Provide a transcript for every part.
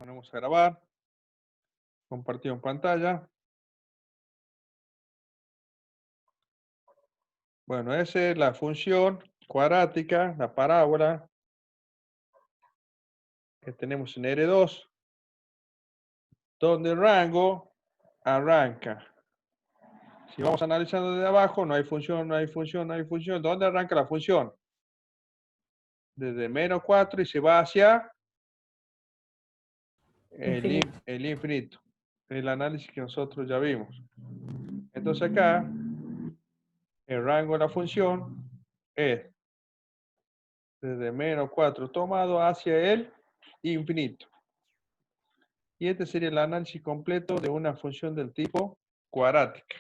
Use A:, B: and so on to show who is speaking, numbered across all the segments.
A: Ponemos a grabar. Compartido en pantalla. Bueno, esa es la función cuadrática, la parábola que tenemos en R2, donde el rango arranca. Si vamos analizando desde abajo, no hay función, no hay función, no hay función. ¿Dónde arranca la función? Desde menos 4 y se va hacia el infinito. El análisis que nosotros ya vimos. Entonces acá, el rango de la función es desde menos 4 tomado hacia el infinito. Y este sería el análisis completo de una función del tipo cuadrática.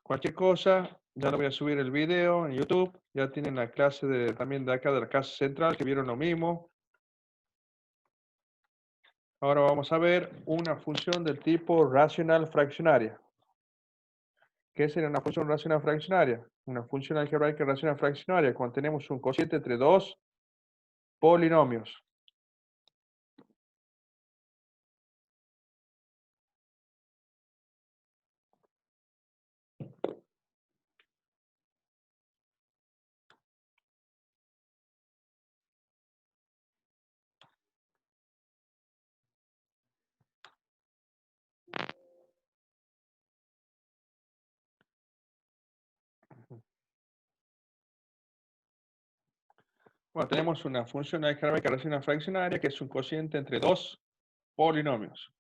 A: Cualquier cosa, ya lo voy a subir el video en YouTube. Ya tienen la clase también de acá de la clase central que vieron lo mismo. Ahora vamos a ver una función del tipo racional fraccionaria. ¿Qué sería una función racional fraccionaria? Una función algebraica racional fraccionaria cuando tenemos un cociente entre dos polinomios. Bueno, tenemos una función algebraica racional fraccionaria que es un cociente entre dos polinomios.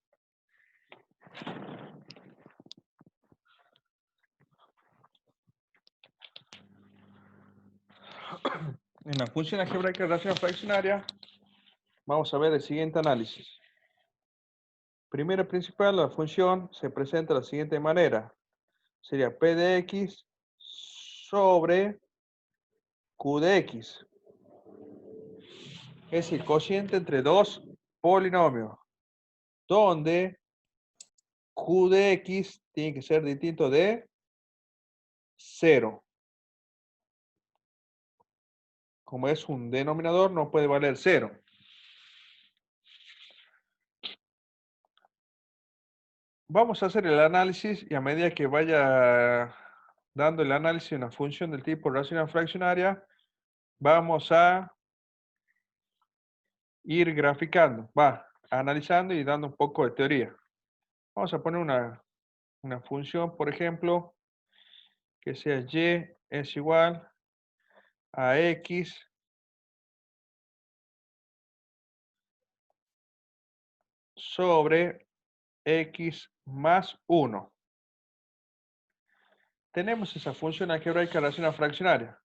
A: En la función algebraica racional fraccionaria vamos a ver el siguiente análisis. Primero principal, la función se presenta de la siguiente manera. Sería P de X sobre Q de X. Es el cociente entre dos polinomios, donde Q de X tiene que ser distinto de 0. Como es un denominador, no puede valer 0. Vamos a hacer el análisis y a medida que vaya dando el análisis de una función del tipo racional fraccionaria, vamos a ir graficando, analizando y dando un poco de teoría. Vamos a poner una función, por ejemplo, que sea y es igual a x sobre x más 1. Tenemos esa función algebraica racional fraccionaria.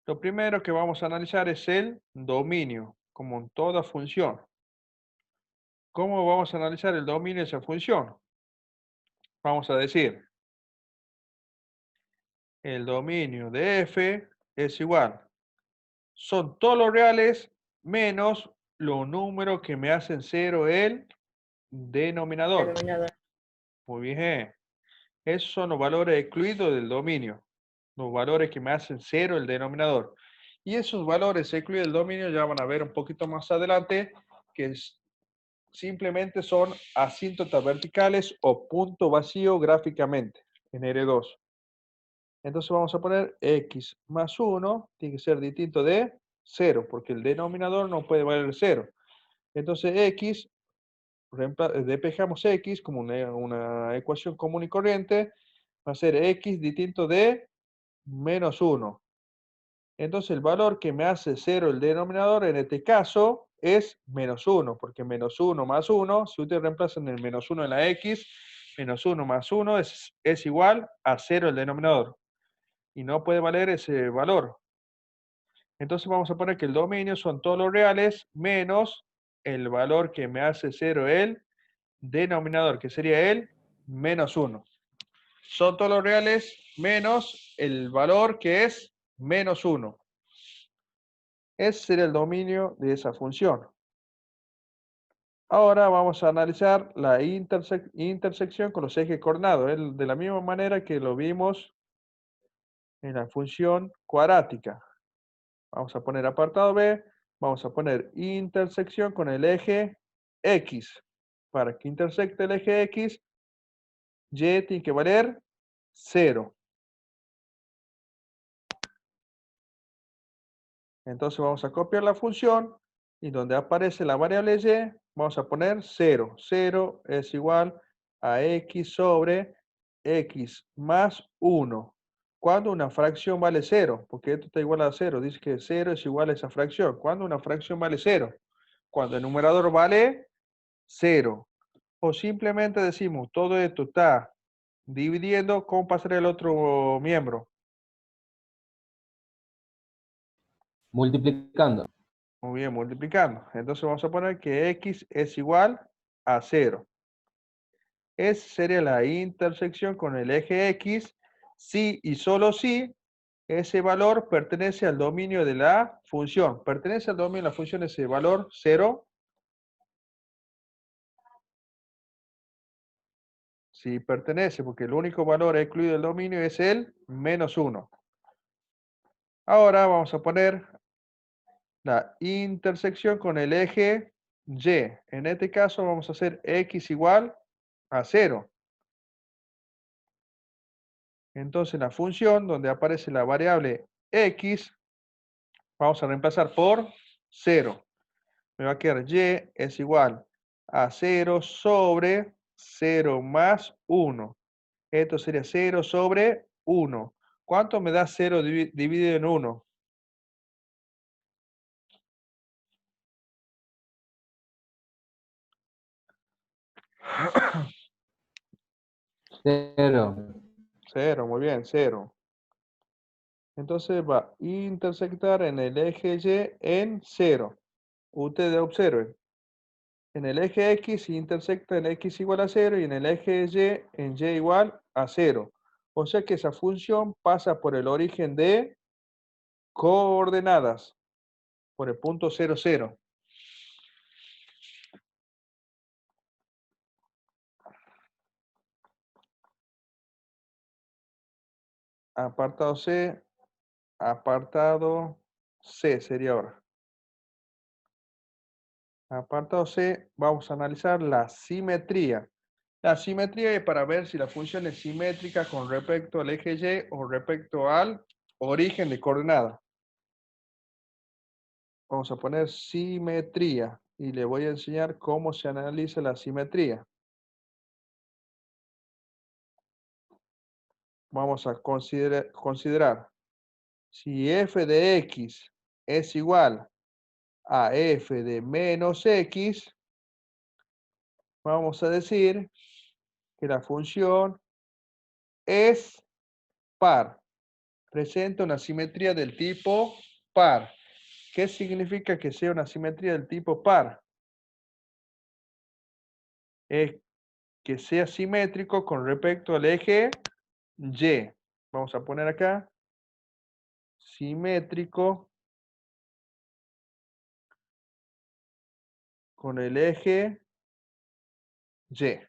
A: Lo primero que vamos a analizar es el dominio, como en toda función. ¿Cómo vamos a analizar el dominio de esa función? Vamos a decir, el dominio de f es igual. Son todos los reales menos los números que me hacen 0 el denominador. Muy bien. Esos son los valores excluidos del dominio. Los valores que me hacen 0 el denominador. Y esos valores excluidos del dominio ya van a ver un poquito más adelante que simplemente son asíntotas verticales o punto vacío gráficamente en R2. Entonces vamos a poner x más 1 tiene que ser distinto de 0 porque el denominador no puede valer 0. Entonces x, despejamos x como una ecuación común y corriente, va a ser x distinto de menos 1. Entonces el valor que me hace 0 el denominador en este caso es menos 1, porque menos 1 más 1, si ustedes reemplazan el menos 1 en la x, menos 1 más 1 es igual a 0 el denominador. Y no puede valer ese valor. Entonces vamos a poner que el dominio son todos los reales menos el valor que me hace 0 el denominador, que sería el menos 1. Son todos los reales menos el valor que es menos 1. Ese sería el dominio de esa función. Ahora vamos a analizar la intersección con los ejes coordenados, de la misma manera que lo vimos en la función cuadrática. Vamos a poner apartado B, Vamos a poner intersección con el eje X. Para que intersecte el eje X, Y tiene que valer 0. Entonces vamos a copiar la función y donde aparece la variable Y, vamos a poner 0. 0 es igual a X sobre X más 1. Cuando una fracción vale 0, porque esto está igual a 0, dice que 0 es igual a esa fracción. Cuando una fracción vale 0, cuando el numerador vale 0. O simplemente decimos, todo esto está dividiendo, ¿cómo pasará el otro miembro?
B: Multiplicando.
A: Muy bien, multiplicando. Entonces vamos a poner que X es igual a 0. Esa sería la intersección con el eje X si y solo si ese valor pertenece al dominio de la función. ¿Pertenece al dominio de la función ese valor 0? Sí, pertenece, porque el único valor excluido del dominio es el menos 1. Ahora vamos a poner la intersección con el eje Y. En este caso vamos a hacer X igual a 0. Entonces la función donde aparece la variable X, vamos a reemplazar por 0. Me va a quedar Y es igual a 0 sobre 0 más 1. Esto sería 0 sobre 1. ¿Cuánto me da 0 dividido en 1?
B: Cero.
A: 0, muy bien, 0. Entonces va a intersectar en el eje Y en 0. Ustedes observen. En el eje X intersecta en X igual a 0 y en el eje Y en Y igual a 0. O sea que esa función pasa por el origen de coordenadas, por el punto 0, 0. Apartado C, apartado C sería ahora. Apartado C, vamos a analizar la simetría. La simetría es para ver si la función es simétrica con respecto al eje Y o respecto al origen de coordenada. Vamos a poner simetría y le voy a enseñar cómo se analiza la simetría. Vamos a considerar si f de x es igual a f de menos x, vamos a decir que la función es par. Presenta una simetría del tipo par. ¿Qué significa que sea una simetría del tipo par? Es que sea simétrico con respecto al eje Y. Vamos a poner acá simétrico con el eje Y.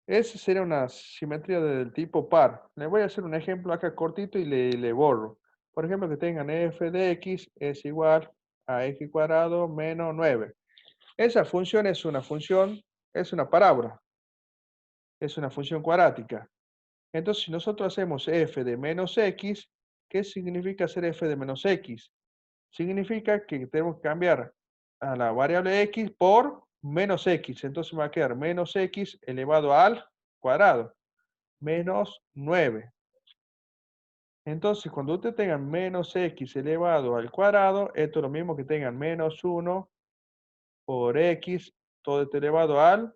A: Esa sería una simetría del tipo par. Le voy a hacer un ejemplo acá cortito y le borro. Por ejemplo, que tengan f de x es igual a x cuadrado menos 9. Esa función es una parábola, es una función cuadrática. Entonces, si nosotros hacemos f de menos x, ¿qué significa hacer f de menos x? Significa que tenemos que cambiar a la variable x por menos x. Entonces me va a quedar menos x elevado al cuadrado, menos 9. Entonces, cuando ustedes tengan menos x elevado al cuadrado, esto es lo mismo que tengan menos 1 por x, todo esto elevado al,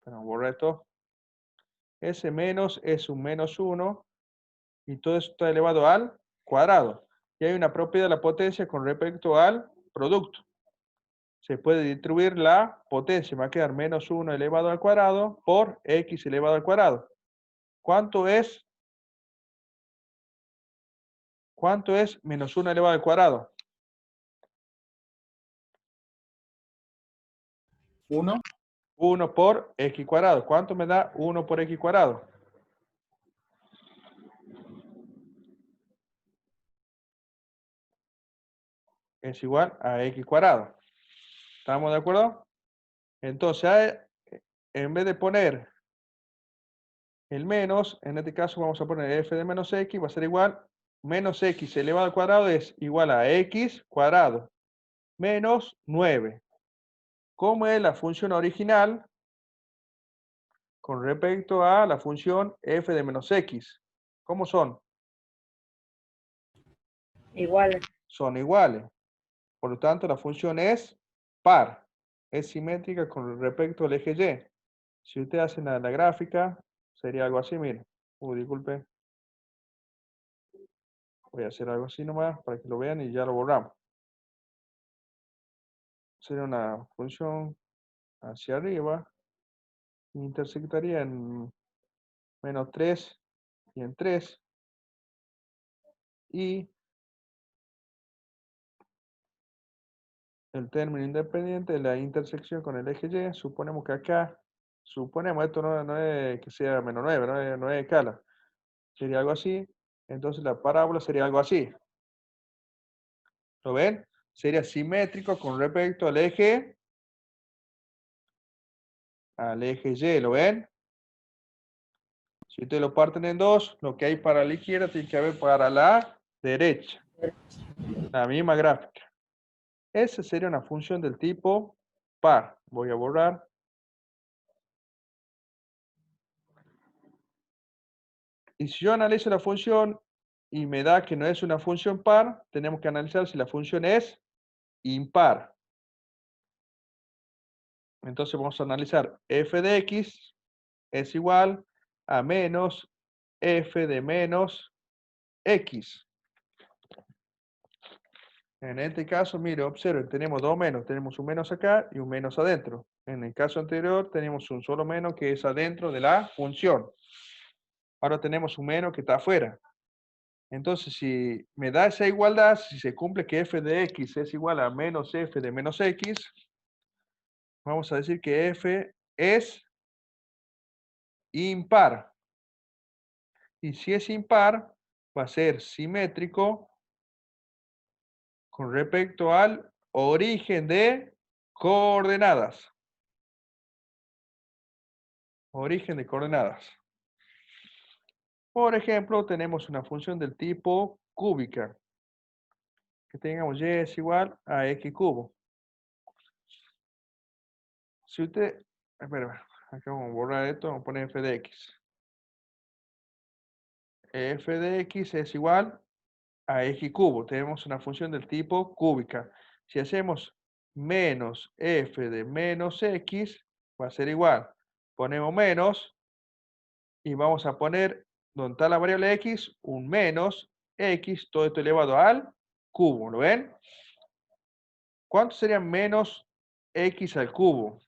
A: bueno, borra esto, ese menos es un menos 1 y todo esto está elevado al cuadrado. Y hay una propiedad de la potencia con respecto al producto. Se puede distribuir la potencia, me va a quedar menos 1 elevado al cuadrado por x elevado al cuadrado. ¿Cuánto es? ¿Cuánto es menos 1 elevado al cuadrado?
B: 1.
A: 1 por x cuadrado. ¿Cuánto me da 1 por x cuadrado? es igual a x cuadrado. ¿Estamos de acuerdo? Entonces, en vez de poner el menos, en este caso vamos a poner f de menos x, va a ser igual, menos x elevado al cuadrado es igual a x cuadrado menos 9. ¿Cómo es la función original con respecto a la función f de menos x? ¿Cómo son?
B: Iguales.
A: Son iguales. Por lo tanto, la función es par. Es simétrica con respecto al eje y. Si usted hace la gráfica, sería algo así, mire. Disculpe. Voy a hacer algo así nomás para que lo vean y ya lo borramos. Sería una función hacia arriba. Intersectaría en menos 3 y en 3. Y el término independiente de la intersección con el eje y. Suponemos que acá, esto no es que sea menos 9, no es escala. Sería algo así. Entonces la parábola sería algo así. ¿Lo ven? Sería simétrico con respecto al eje Y. ¿Lo ven? Si ustedes lo parten en dos, lo que hay para la izquierda tiene que haber para la derecha. La misma gráfica. Esa sería una función del tipo par. Voy a borrar. Y si yo analizo la función y me da que no es una función par, tenemos que analizar si la función es impar. Entonces vamos a analizar f de x es igual a menos f de menos x. En este caso, mire, observen, tenemos dos menos. Tenemos un menos acá y un menos adentro. En el caso anterior, tenemos un solo menos que es adentro de la función. Ahora tenemos un menos que está afuera. Entonces, si me da esa igualdad, si se cumple que f de x es igual a menos f de menos x, vamos a decir que f es impar. Y si es impar, va a ser simétrico con respecto al origen de coordenadas. Origen de coordenadas. Por ejemplo, tenemos una función del tipo cúbica. Que tengamos y es igual a x cubo. Si usted, espera, acá vamos a borrar esto, vamos a poner f de x. F de x es igual a x cubo. Tenemos una función del tipo cúbica. Si hacemos menos f de menos x, va a ser igual. Ponemos menos y vamos a poner, donde está la variable x, un menos x, todo esto elevado al cubo. ¿Lo ven? ¿Cuánto sería menos x al cubo?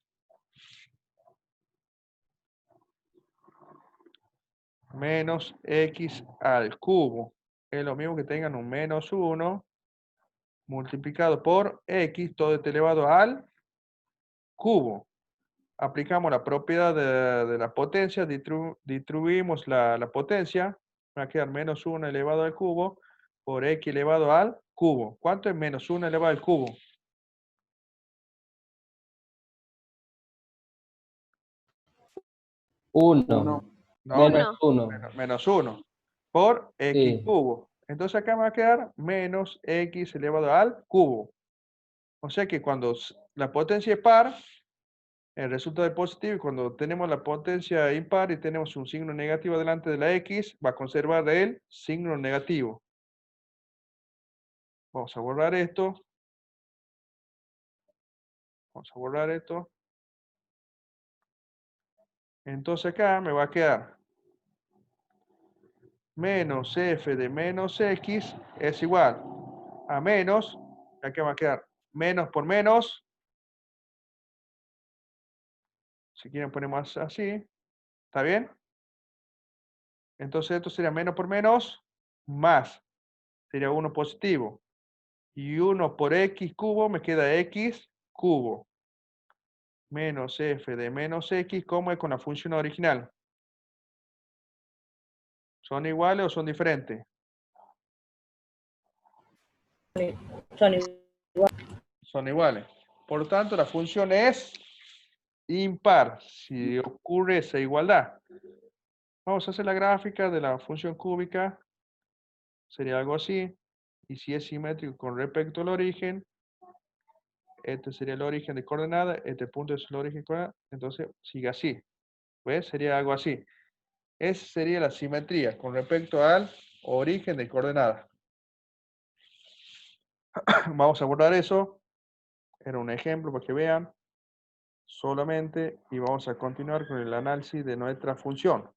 A: Menos x al cubo. Es lo mismo que tengan un menos 1 multiplicado por x, todo esto elevado al cubo. Aplicamos la propiedad de la potencia, distribuimos la potencia, va a quedar menos 1 elevado al cubo por x elevado al cubo. ¿Cuánto es menos 1 elevado al cubo?
C: 1.
A: No,
C: Menos 1.
A: menos 1 por x
C: Sí.
A: cubo. Entonces acá me va a quedar menos x elevado al cubo. O sea que cuando la potencia es par, el resultado es positivo, y cuando tenemos la potencia impar y tenemos un signo negativo delante de la x, va a conservar el signo negativo. Vamos a borrar esto. Vamos a borrar esto. Entonces acá me va a quedar menos f de menos x es igual a menos, acá va a quedar menos por menos. Si quieren ponemos así. ¿Está bien? Entonces esto sería menos por menos más. Sería 1 positivo. Y 1 por x cubo me queda x cubo. Menos f de menos x, ¿cómo es con la función original? ¿Son iguales o son diferentes?
B: Son iguales.
A: Son iguales. Por lo tanto, la función es impar si ocurre esa igualdad. Vamos a hacer la gráfica de la función cúbica. Sería algo así. Y si es simétrico con respecto al origen, este sería el origen de coordenada, este punto es el origen de coordenada, entonces sigue así. ¿Ves? Sería algo así. Esa sería la simetría con respecto al origen de coordenada. Vamos a borrar eso. Era un ejemplo para que vean solamente y vamos a continuar con el análisis de nuestra función.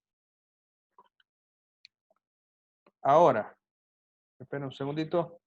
A: Ahora, esperen un segundito.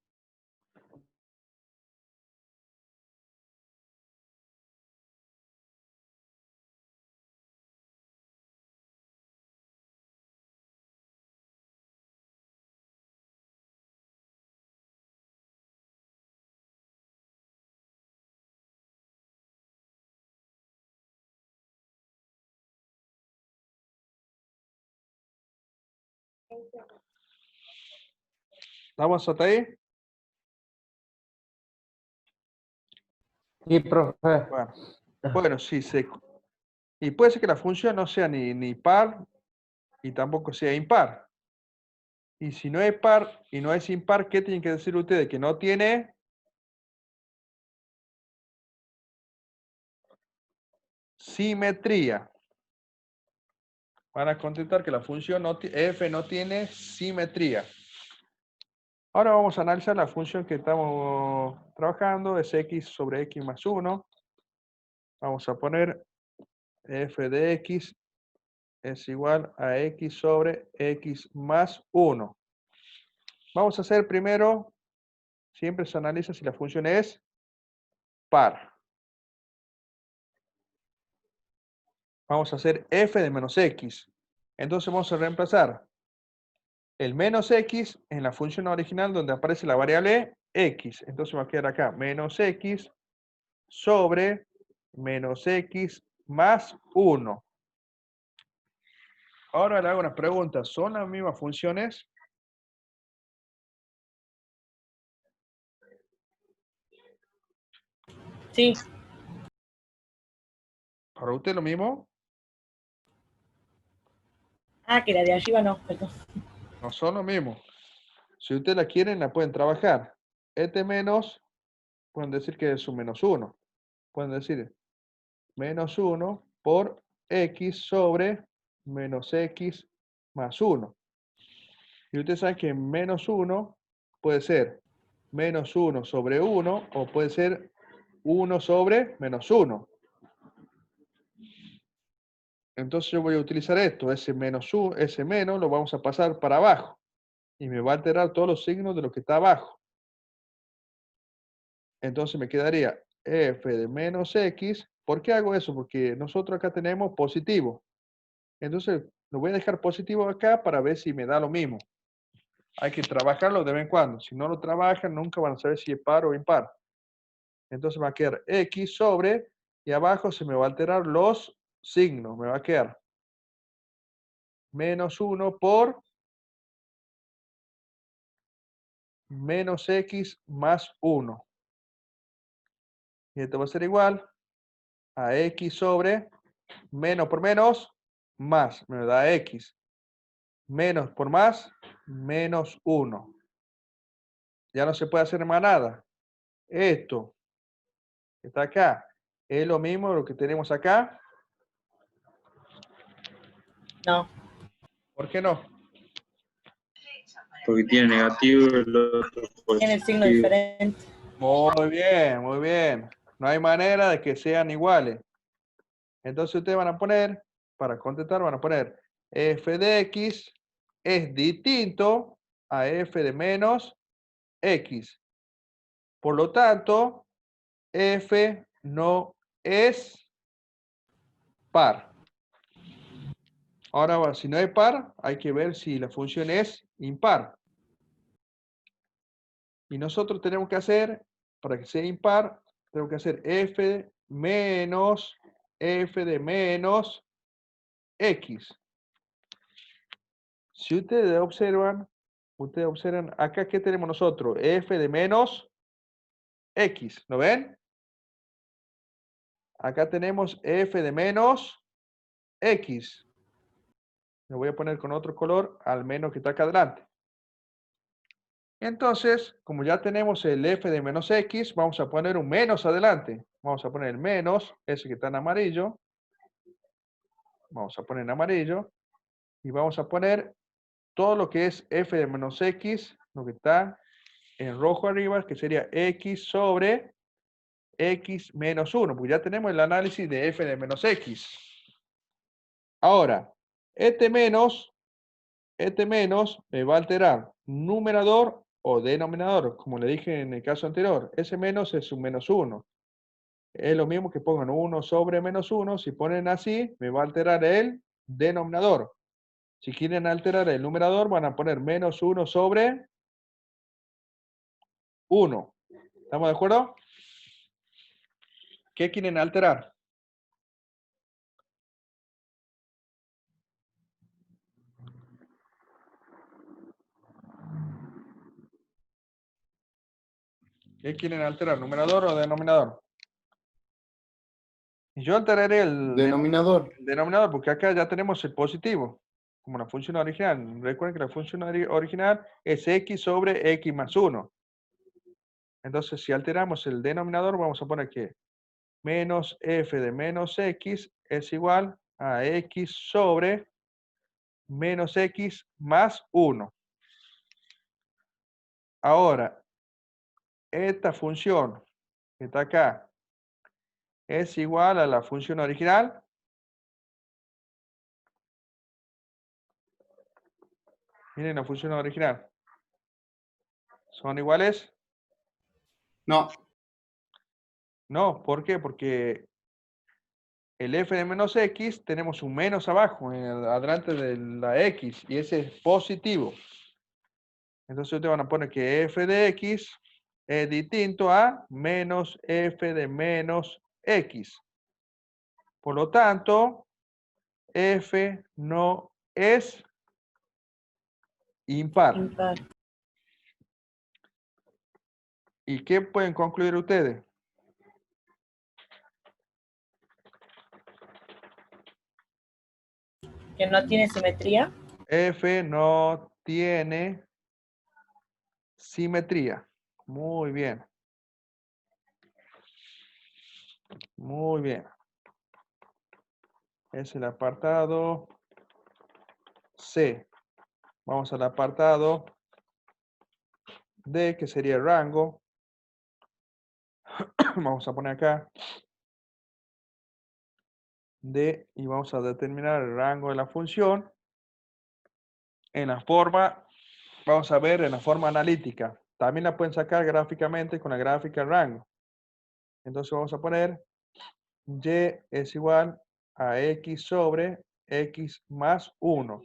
A: ¿Estamos hasta ahí?
B: Sí, profe.
A: Bueno, sí, y puede ser que la función no sea ni par y tampoco sea impar. Y si no es par y no es impar, ¿qué tienen que decir ustedes? Que no tiene simetría. Van a contestar que la función f no tiene simetría. Ahora vamos a analizar la función que estamos trabajando, es x sobre x más 1. Vamos a poner f de x es igual a x sobre x más 1. Vamos a hacer primero, siempre se analiza si la función es par. Vamos a hacer f de menos x. Entonces vamos a reemplazar el menos x en la función original donde aparece la variable x. Entonces va a quedar acá menos x sobre menos x más 1. Ahora le hago una pregunta. ¿Son las mismas funciones?
C: Sí.
A: ¿Para usted lo mismo?
C: Ah, que la de arriba no, perdón.
A: No son lo mismo. Si ustedes la quieren, la pueden trabajar. Este menos, pueden decir que es un menos 1. Pueden decir menos 1 por x sobre menos x más 1. Y ustedes saben que menos 1 puede ser menos 1 sobre 1 o puede ser 1 sobre menos 1. Entonces yo voy a utilizar esto, ese menos lo vamos a pasar para abajo. Y me va a alterar todos los signos de lo que está abajo. Entonces me quedaría f de menos x. ¿Por qué hago eso? Porque nosotros acá tenemos positivo. Entonces lo voy a dejar positivo acá para ver si me da lo mismo. Hay que trabajarlo de vez en cuando. Si no lo trabajan, nunca van a saber si es par o impar. Entonces va a quedar x sobre, y abajo se me va a alterar los signos. Me va a quedar menos 1 por menos x más 1. Y esto va a ser igual a x sobre menos por menos, más. Me da x. Menos por más, menos 1. Ya no se puede hacer más nada. Esto que está acá es lo mismo lo que tenemos acá.
C: No.
A: ¿Por qué no?
D: Porque tiene negativo y el otro
C: Tiene el signo
D: positivo.
C: diferente.
A: Muy bien, muy bien. No hay manera de que sean iguales. Entonces ustedes van a poner, para contestar, van a poner f de x es distinto a f de menos x. Por lo tanto, f no es par. Ahora, si no es par, hay que ver si la función es impar. Y nosotros tenemos que hacer, para que sea impar, tenemos que hacer f menos f de menos x. Si ustedes observan acá, ¿qué tenemos nosotros? F de menos X. ¿Lo ven? Acá tenemos f de menos X. Lo voy a poner con otro color, al menos que está acá adelante. Entonces, como ya tenemos el f de menos X, vamos a poner un menos adelante. Vamos a poner el menos, ese que está en amarillo. Vamos a poner en amarillo. Y vamos a poner todo lo que es f de menos X, lo que está en rojo arriba, que sería X sobre X menos 1, porque ya tenemos el análisis de f de menos X. Ahora, este menos me va a alterar numerador o denominador, como le dije en el caso anterior. Ese menos es un menos 1. Es lo mismo que pongan 1 sobre menos 1. Si ponen así, me va a alterar el denominador. Si quieren alterar el numerador, van a poner menos 1 sobre 1. ¿Estamos de acuerdo? ¿Qué quieren alterar? ¿Qué quieren alterar? ¿Numerador o denominador? Yo alteraré el
B: Denominador.
A: denominador porque acá ya tenemos el positivo como la función original. Recuerden que la función original es x sobre x más 1. Entonces, si alteramos el denominador, vamos a poner que menos f de menos x es igual a x sobre menos x más 1. Ahora, esta función que está acá es igual a la función original. Miren la función original. ¿Son iguales?
B: No.
A: No, ¿por qué? Porque el f de menos x tenemos un menos abajo, adelante de la x, y ese es positivo. Entonces ustedes van a poner que f de x es distinto a menos f de menos x. Por lo tanto, f no es impar.
C: Impar.
A: ¿Y qué pueden concluir ustedes?
C: Que no tiene simetría.
A: F no tiene simetría. Muy bien. Muy bien. Es el apartado C. Vamos al apartado D, que sería el rango. Vamos a poner acá D y vamos a determinar el rango de la función. En la forma, vamos a ver en la forma analítica. También la pueden sacar gráficamente con la gráfica rango. Entonces vamos a poner y es igual a x sobre x más 1.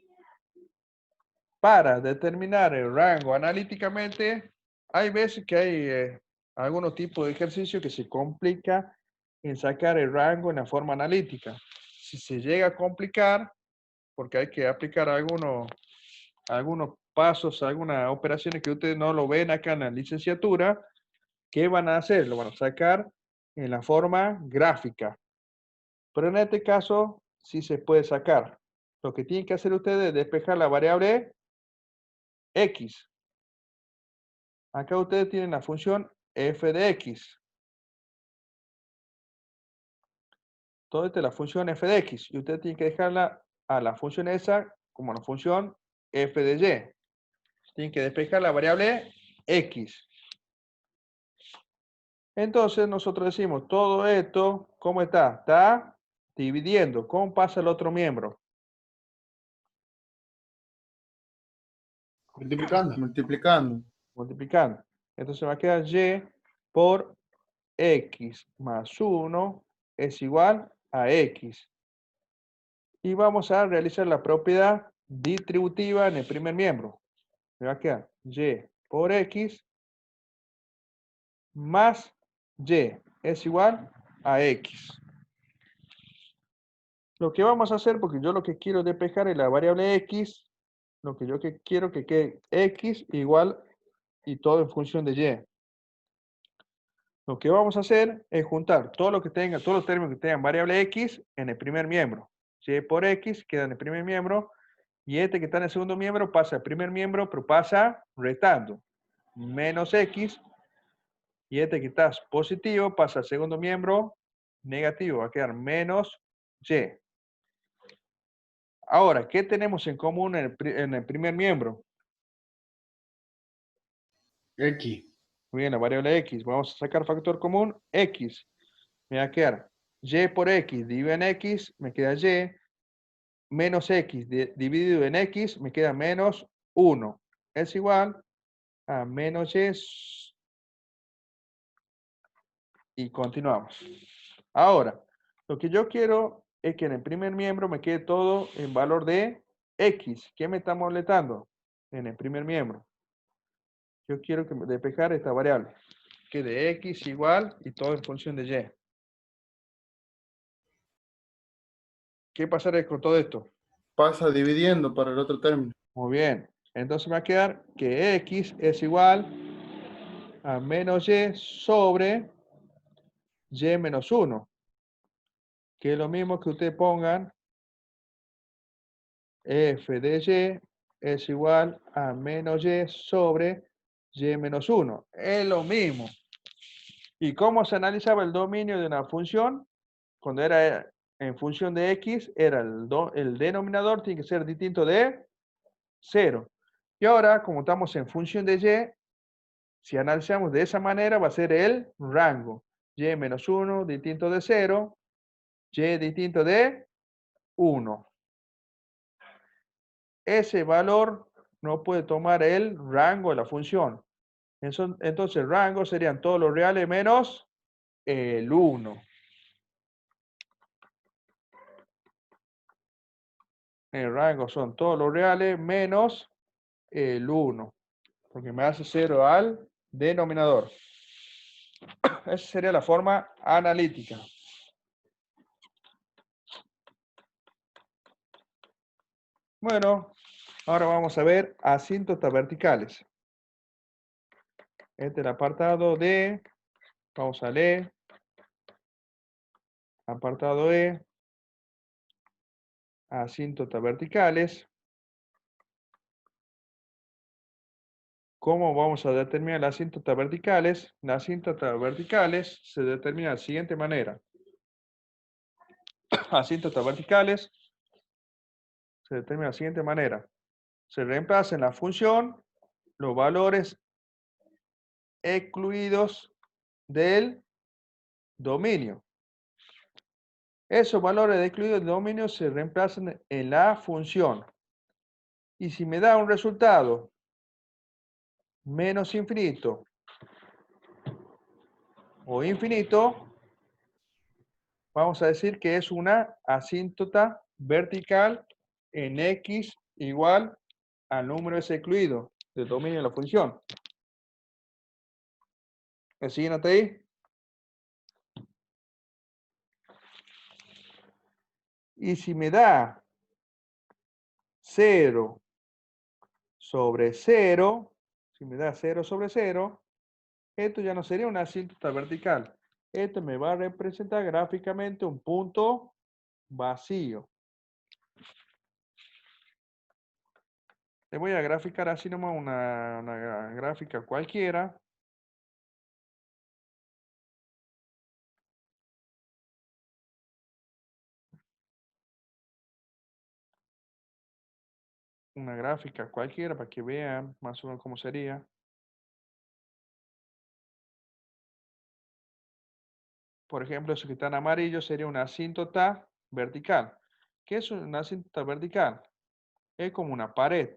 A: Para determinar el rango analíticamente, hay veces que hay algunos tipos de ejercicio que se complica en sacar el rango en la forma analítica. Si se llega a complicar, porque hay que aplicar algunos pasos, algunas operaciones que ustedes no lo ven acá en la licenciatura, ¿qué van a hacer? Lo van a sacar en la forma gráfica. Pero en este caso, sí se puede sacar. Lo que tienen que hacer ustedes es despejar la variable x. Acá ustedes tienen la función f de x. Todo esto es la función f de x. Y ustedes tienen que dejarla a la función esa como la función f de y. Tienen que despejar la variable x. Entonces nosotros decimos, todo esto, ¿cómo está? Está dividiendo. ¿Cómo pasa el otro miembro?
B: Multiplicando. Multiplicando.
A: Multiplicando. Entonces va a quedar y por x más 1 es igual a x. Y vamos a realizar la propiedad distributiva en el primer miembro. Me va a quedar y por x más y es igual a x. Lo que vamos a hacer, porque yo lo que quiero despejar es la variable x, lo que yo quiero que quede x igual y todo en función de y. Lo que vamos a hacer es juntar todo lo que tenga, todos los términos que tengan variable x en el primer miembro. Y por x queda en el primer miembro. Y este que está en el segundo miembro pasa al primer miembro, pero pasa restando. Menos x. Y este que está positivo pasa al segundo miembro negativo. Va a quedar menos y. Ahora, ¿qué tenemos en común en el primer miembro?
B: X.
A: Muy bien, la variable x. Vamos a sacar factor común, x. Me va a quedar y por x dividido en x, me queda y, menos x dividido en x, me queda menos 1. Es igual a menos y. Y continuamos. Ahora, lo que yo quiero es que en el primer miembro me quede todo en valor de x. ¿Qué me está molestando en el primer miembro? Yo quiero que despejar esta variable. Que de x igual y todo en función de y. ¿Qué pasará con todo esto?
B: Pasa dividiendo para el otro término.
A: Muy bien. Entonces me va a quedar que x es igual a menos y sobre y menos 1. Que es lo mismo que ustedes pongan f de y es igual a menos y sobre y menos 1. Es lo mismo. ¿Y cómo se analizaba el dominio de una función? Cuando era en función de x, era el denominador tiene que ser distinto de 0. Y ahora, como estamos en función de y, si analizamos de esa manera, va a ser el rango. Y menos 1 distinto de 0, y distinto de 1. Ese valor no puede tomar el rango de la función. Entonces, el rango serían todos los reales menos el 1. El rango son todos los reales menos el 1. Porque me hace 0 al denominador. Esa sería la forma analítica. Bueno, ahora vamos a ver asíntotas verticales. Este es el apartado D. Vamos a leer. Apartado E. Asíntotas verticales. ¿Cómo vamos a determinar las asíntotas verticales? Las asíntotas verticales se determinan de la siguiente manera. Asíntotas verticales se determinan de la siguiente manera. Se reemplaza en la función los valores excluidos del dominio. Esos valores excluidos del dominio se reemplazan en la función. Y si me da un resultado menos infinito o infinito, vamos a decir que es una asíntota vertical en x igual al número ese excluido del dominio de la función. ¿Me siguen hasta ahí? Y si me da 0 sobre 0, si me da 0 sobre 0, esto ya no sería una asíntota vertical. Esto me va a representar gráficamente un punto vacío. Le voy a graficar así nomás una gráfica cualquiera. Una gráfica cualquiera para que vean más o menos cómo sería. Por ejemplo, eso que está en amarillo sería una asíntota vertical. ¿Qué es una asíntota vertical? Es como una pared.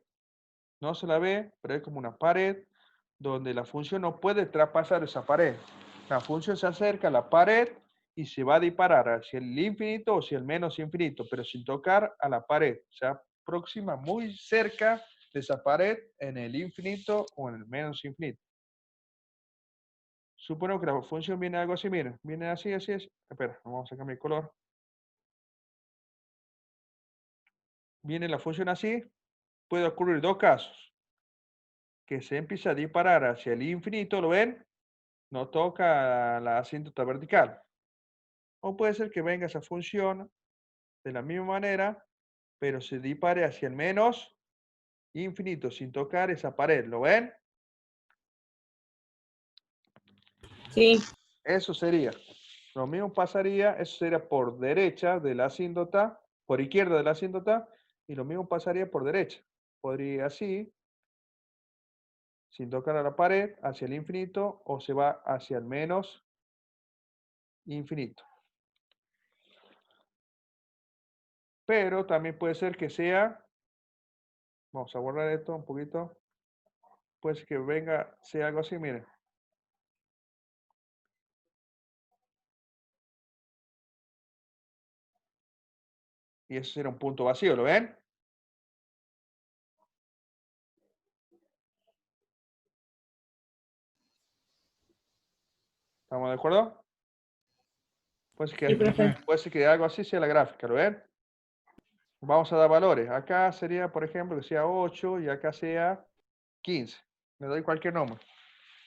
A: No se la ve, pero es como una pared donde la función no puede traspasar esa pared. La función se acerca a la pared y se va a disparar hacia el infinito o hacia el menos infinito, pero sin tocar a la pared. Se aproxima muy cerca de esa pared en el infinito o en el menos infinito. Supongo que la función viene algo así, miren, viene así, así, así. Espera, vamos a cambiar el color. Viene la función así, puede ocurrir dos casos. Que se empieza a disparar hacia el infinito, ¿lo ven? no toca la asíntota vertical. O puede ser que venga esa función de la misma manera, pero se dispare hacia el menos infinito sin tocar esa pared. ¿Lo ven?
C: Sí,
A: Eso sería. Lo mismo pasaría, eso sería por derecha de la asíntota, por izquierda de la asíntota, y lo mismo pasaría por derecha. Podría ir así, sin tocar a la pared, hacia el infinito, o se va hacia el menos infinito. Pero también puede ser que sea, vamos a borrar esto un poquito, puede ser que venga, sea algo así, miren. Y eso será un punto vacío, ¿lo ven? ¿Estamos de acuerdo?
C: sí, profe.
A: Puede ser que algo así sea la gráfica, ¿lo ven? Vamos a dar valores. Acá sería, por ejemplo, que sea 8 y acá sea 15. Le doy cualquier número.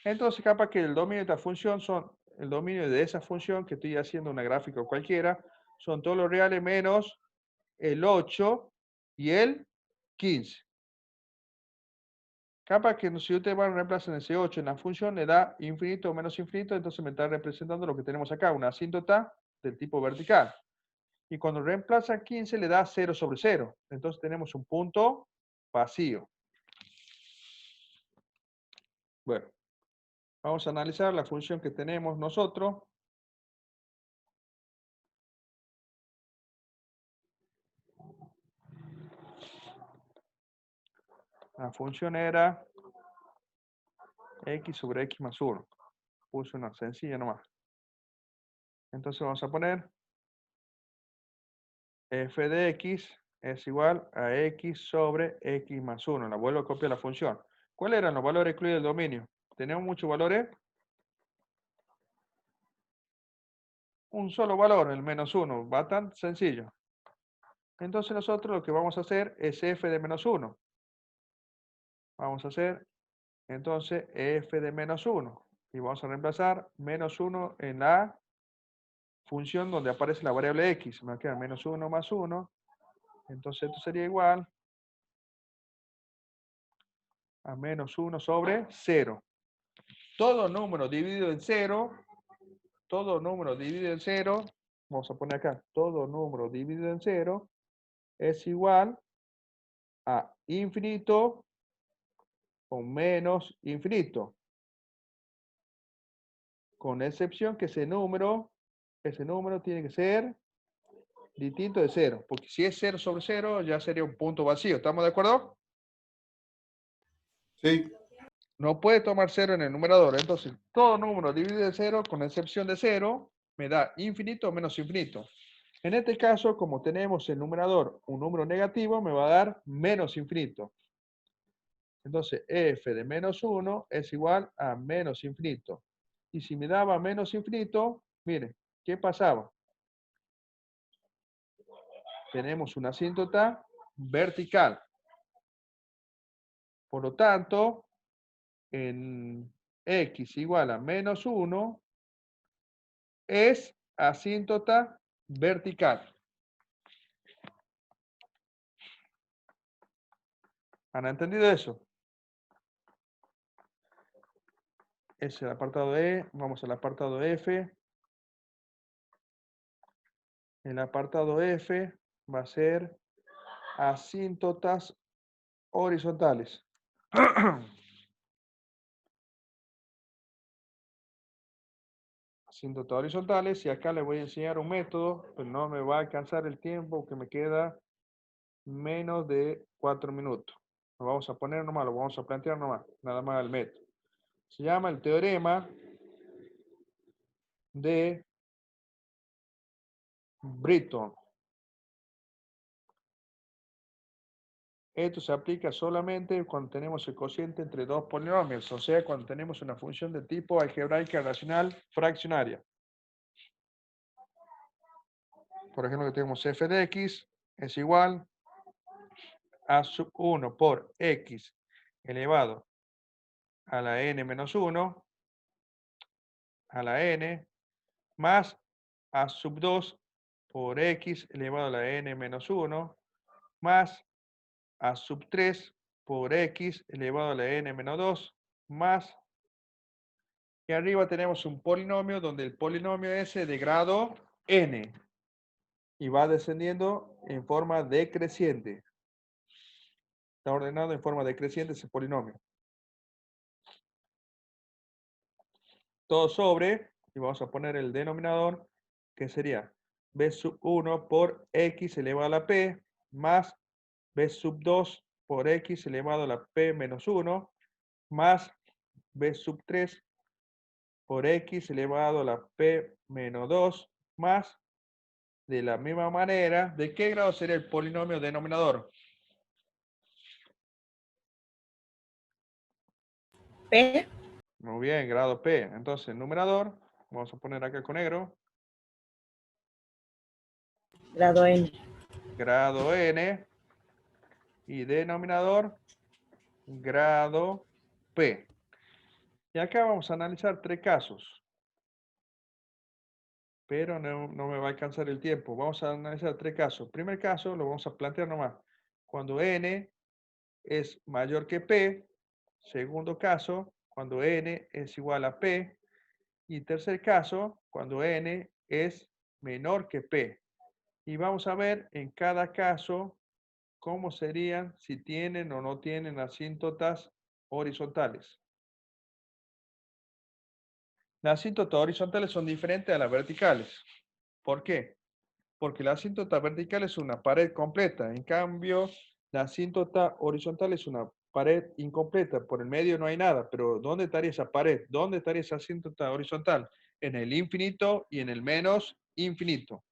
A: Entonces, capaz que el dominio de esta función son, el dominio de esa función que estoy haciendo una gráfica cualquiera, son todos los reales menos el 8 y el 15. Capaz que si ustedes van a reemplazar ese 8 en la función, le da infinito o menos infinito, entonces me está representando lo que tenemos acá, una asíntota del tipo vertical. Y cuando reemplaza 15 le da 0 sobre 0. Entonces tenemos un punto vacío. Bueno, vamos a analizar la función que tenemos nosotros. La función era x sobre x más 1. Puse una sencilla nomás. Entonces vamos a poner f de x es igual a x sobre x más 1. La vuelvo a copiar la función. ¿Cuáles eran los valores excluidos del dominio? ¿Tenemos muchos valores? Un solo valor, el menos 1. Bastante sencillo. Entonces nosotros lo que vamos a hacer es f de menos 1. Vamos a hacer entonces f de menos 1. Y vamos a reemplazar menos 1 en la función donde aparece la variable x. Me queda menos 1 más 1. Entonces esto sería igual a menos 1 sobre 0. Todo número dividido en 0, todo número dividido en 0, vamos a poner acá, todo número dividido en 0 es igual a infinito o menos infinito. Con excepción que ese número tiene que ser distinto de 0. Porque si es 0 sobre 0, ya sería un punto vacío. ¿Estamos de acuerdo?
B: Sí.
A: No puede tomar 0 en el numerador. Entonces, todo número dividido en 0, con excepción de 0, me da infinito o menos infinito. En este caso, como tenemos el numerador un número negativo, me va a dar menos infinito. Entonces, f de menos 1 es igual a menos infinito. Y si me daba menos infinito, miren, ¿qué pasaba? Tenemos una asíntota vertical. Por lo tanto, en x igual a menos 1 es asíntota vertical. ¿Han entendido eso? Es el apartado E. Vamos al apartado F. El apartado F va a ser asíntotas horizontales. Asíntotas horizontales. Y acá les voy a enseñar un método, pero no me va a alcanzar el tiempo que me queda menos de 4 minutos. Lo vamos a poner nomás, lo vamos a plantear nomás, nada más el método. Se llama el teorema de Britton. Esto se aplica solamente cuando tenemos el cociente entre dos polinomios, o sea, cuando tenemos una función de tipo algebraica racional fraccionaria. Por ejemplo, que tenemos f de x es igual a sub 1 por x elevado a la n menos 1 a la n más a sub 2 por x elevado a la n menos 1 más a sub 3 por x elevado a la n menos 2 más, y arriba tenemos un polinomio donde el polinomio es de grado n y va descendiendo en forma decreciente. Está ordenado en forma decreciente ese polinomio. Todo sobre, y vamos a poner el denominador, que sería b sub 1 por x elevado a la p más b sub 2 por x elevado a la p menos 1 más b sub 3 por x elevado a la p menos 2 más, de la misma manera, ¿de qué grado sería el polinomio denominador?
C: P.
A: Muy bien, grado P. Entonces, el numerador, vamos a poner acá con negro,
C: Grado N.
A: grado N, y denominador, grado P. Y acá vamos a analizar 3 casos. Pero no me va a alcanzar el tiempo. Vamos a analizar 3 casos. Primer caso, lo vamos a plantear nomás. Cuando N es mayor que P. Segundo caso, cuando N es igual a P. Y tercer caso, cuando N es menor que P. Y vamos a ver en cada caso cómo serían si tienen o no tienen asíntotas horizontales. Las asíntotas horizontales son diferentes a las verticales. ¿Por qué? Porque la asíntota vertical es una pared completa. En cambio, la asíntota horizontal es una pared incompleta. Por el medio no hay nada. Pero ¿dónde estaría esa pared? ¿Dónde estaría esa asíntota horizontal? En el infinito y en el menos infinito.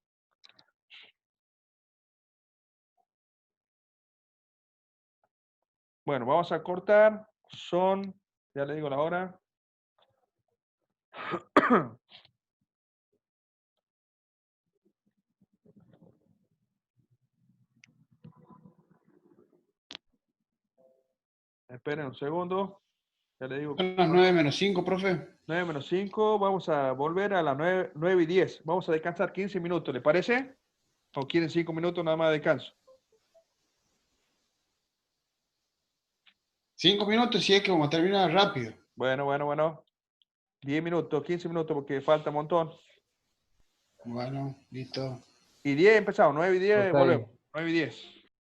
A: Bueno, vamos a cortar. Son, ya le digo la hora. Esperen un segundo. Ya le digo.
B: Son las 9:05, profe.
A: 9 menos 5. Vamos a volver a las 9 y 10. Vamos a descansar 15 minutos. ¿Le parece? ¿O quieren 5 minutos nada más de descanso?
B: 5 minutos si es que vamos a terminar rápido.
A: Bueno. 10 minutos, 15 minutos porque falta un montón.
B: Bueno, listo.
A: Y 10 empezamos. 9 y 10
E: Está
A: volvemos.
E: bien.
A: 9 y 10.